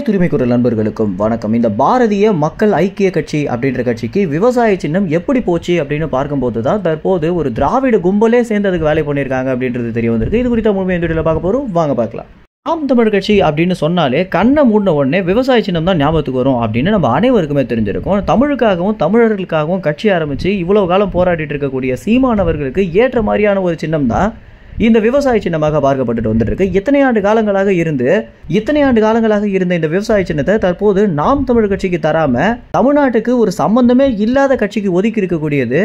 உரிமை குரல் நண்பர்களுக்கும் வணக்கம். இந்த பாரதிய மக்கள் ஐக்கிய கட்சி அப்படின்ற கட்சிக்கு விவசாய சின்னம் எப்படி போச்சு அப்படின்னு பார்க்கும்போது தான் தற்போது ஒரு திராவிட கும்பலே சேர்ந்து அதுக்கு வேலை பண்ணியிருக்காங்க அப்படின்றது தெரிய வந்திருக்கு. இது குறித்த முழுமையாக இந்த வீடியோவில் பார்க்க போகிறோம், வாங்க பார்க்கலாம். நாம் தமிழர் கட்சி அப்படின்னு சொன்னாலே கண்ணை மூடின உடனே விவசாய சின்னம் தான் ஞாபகத்துக்கு வரும் அப்படின்னு நம்ம அனைவருக்குமே தெரிஞ்சிருக்கும். தமிழுக்காகவும் தமிழர்களுக்காகவும் கட்சி ஆரம்பித்து இவ்வளவு காலம் போராடிட்டு இருக்கக்கூடிய சீமானவர்களுக்கு ஏற்ற மாதிரியான ஒரு சின்னம் தான் இந்த விவசாய சின்னமாக பார்க்கப்பட்டு வந்துட்டு இருக்கு. இத்தனை ஆண்டு காலங்களாக இருந்த இந்த விவசாய சின்னத்தை தற்போது நாம் தமிழர் கட்சிக்கு தராம தமிழ்நாட்டுக்கு ஒரு சம்பந்தமே இல்லாத கட்சிக்கு ஒதுக்கி இருக்கக்கூடியது,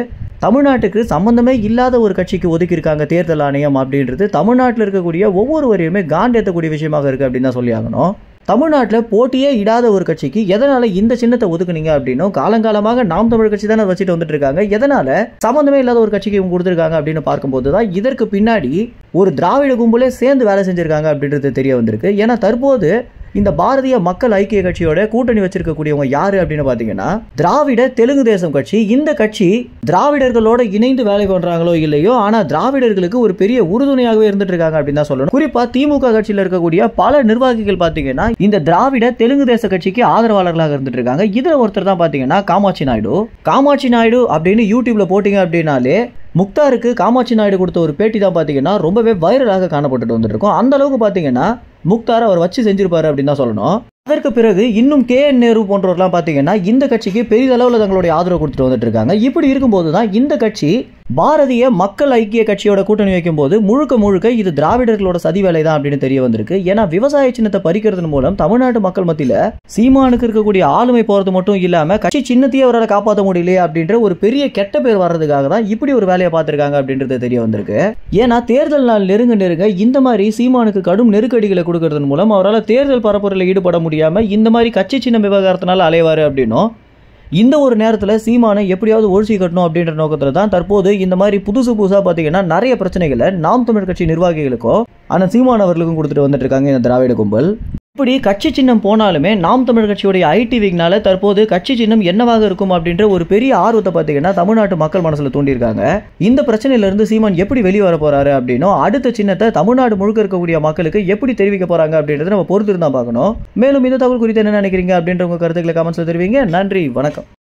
தமிழ்நாட்டுக்கு சம்பந்தமே இல்லாத ஒரு கட்சிக்கு ஒதுக்கி இருக்காங்க தேர்தல் ஆணையம் அப்படின்றது தமிழ்நாட்டில் இருக்கக்கூடிய ஒவ்வொருவரையுமே காண்டேற்றக்கூடிய விஷயமாக இருக்கு அப்படின்னு தான் சொல்லி ஆகணும். தமிழ்நாட்டில் போட்டியே இடாத ஒரு கட்சிக்கு எதனால இந்த சின்னத்தை ஒதுக்குனீங்க அப்படின்னும் காலங்காலமாக நாம் தமிழர் கட்சி தானே வச்சுட்டு வந்துட்டு இருக்காங்க, எதனால சம்பந்தமே இல்லாத ஒரு கட்சிக்கு இவங்க கொடுத்துருக்காங்க அப்படின்னு பார்க்கும்போது தான் இதற்கு பின்னாடி ஒரு திராவிட கும்பலே சேர்ந்து வேலை செஞ்சிருக்காங்க அப்படின்றது தெரிய வந்திருக்கு. ஏன்னா தற்போது இந்த பாரதிய மக்கள் ஐக்கிய கட்சியோட கூட்டணி வச்சிருக்கக்கூடியவங்க யாரு அப்படின்னு பாத்தீங்கன்னா திராவிட தெலுங்கு தேசம் கட்சி. இந்த கட்சி திராவிடர்களோட இணைந்து வேலை பண்றாங்களோ இல்லையோ, ஆனா திராவிடர்களுக்கு ஒரு பெரிய உறுதுணையாகவே இருந்துட்டு இருக்காங்க அப்படின்னு தான் சொல்லணும். குறிப்பா திமுக கட்சியில் இருக்கக்கூடிய பல நிர்வாகிகள் பாத்தீங்கன்னா இந்த திராவிட தெலுங்கு தேச கட்சிக்கு ஆதரவாளர்களாக இருந்துட்டு இருக்காங்க. இதுல ஒருத்தர் தான் பாத்தீங்கன்னா காமாட்சி நாயுடு அப்படின்னு யூடியூப்ல போட்டீங்க அப்படின்னாலே முக்தாருக்கு காமாட்சி நாயுடு கொடுத்த ஒரு பேட்டி தான் பார்த்தீங்கன்னா ரொம்பவே வைரலாக காணப்பட்டு வந்துட்டு இருக்கும். அந்த அளவுக்கு பார்த்தீங்கன்னா முக்தார் அவர் வச்சு செஞ்சிருப்பாரு அப்படின்னு தான் சொல்லணும். அதற்கு பிறகு இன்னும் KN நேரு போன்றவர்கள்லாம் பார்த்தீங்கன்னா இந்த கட்சிக்கு பெரிய அளவில் தங்களுடைய ஆதரவு கொடுத்துட்டு வந்துட்டு இருக்காங்க. இப்படி இருக்கும்போது தான் இந்த கட்சி பாரதிய மக்கள் ஐக்கிய கட்சியோட கூட்டணி வைக்கும் போது முழுக்க இது திராவிடர்களோட சதி வேலை தான் அப்படின்னு தெரிய வந்திருக்கு. ஏன்னா விவசாய சின்னத்தை பறிக்கிறது மூலம் தமிழ்நாட்டு மக்கள் மத்தியில சீமானுக்கு இருக்கக்கூடிய ஆளுமை போறது மட்டும் இல்லாம கட்சி சின்னத்தையே அவரால் காப்பாற்ற முடியலையே அப்படின்ற ஒரு பெரிய கெட்ட பேர் வர்றதுக்காக தான் இப்படி ஒரு வேலையை பார்த்திருக்காங்க அப்படின்றது தெரிய வந்திருக்கு. ஏன்னா தேர்தல் நாள் நெருங்க இந்த மாதிரி சீமானுக்கு கடும் நெருக்கடிகளை கொடுக்கறது மூலம் அவரால் தேர்தல் பரப்புரையில் ஈடுபட முடியாம இந்த மாதிரி கட்சி சின்ன விவகாரத்தினால அலைவாரு அப்படின்னும் இந்த ஒரு நேரத்தில் சீமானை எப்படியாவது ஒழிச்சு கட்டணும் அப்படின்ற நோக்கத்தில் தான் தற்போது இந்த மாதிரி புதுசாக பார்த்தீங்கன்னா நிறைய பிரச்சனைகளை நாம் தமிழர் கட்சி நிர்வாகிகளுக்கோ ஆனால் சீமான் அவர்களுக்கும் கொடுத்துட்டு வந்துட்டு இருக்காங்க இந்த திராவிட கும்பல். இப்படி கட்சி சின்னம் போனாலுமே நாம் தமிழர் கட்சியுடைய ஐடி விக்னால தற்போது கட்சி சின்னம் என்னவாக இருக்கும் அப்படின்ற ஒரு பெரிய ஆர்வத்தை பார்த்தீங்கன்னா தமிழ்நாட்டு மக்கள் மனசுல தூண்டியிருக்காங்க. இந்த பிரச்சனையிலிருந்து சீமான் எப்படி வெளியே வர போறாரு அப்படின்னும் அடுத்த சின்னத்தை தமிழ்நாடு முழுக்க இருக்கக்கூடிய மக்களுக்கு எப்படி தெரிவிக்க போறாங்க அப்படின்றத நம்ம பொறுத்து இருந்தா பார்க்கணும். மேலும் இந்த தகவல் குறித்து என்ன நினைக்கிறீங்க அப்படின்ற உங்க கருத்துக்களை கமெண்ட்ஸ்ல தெரிவிங்க. நன்றி, வணக்கம்.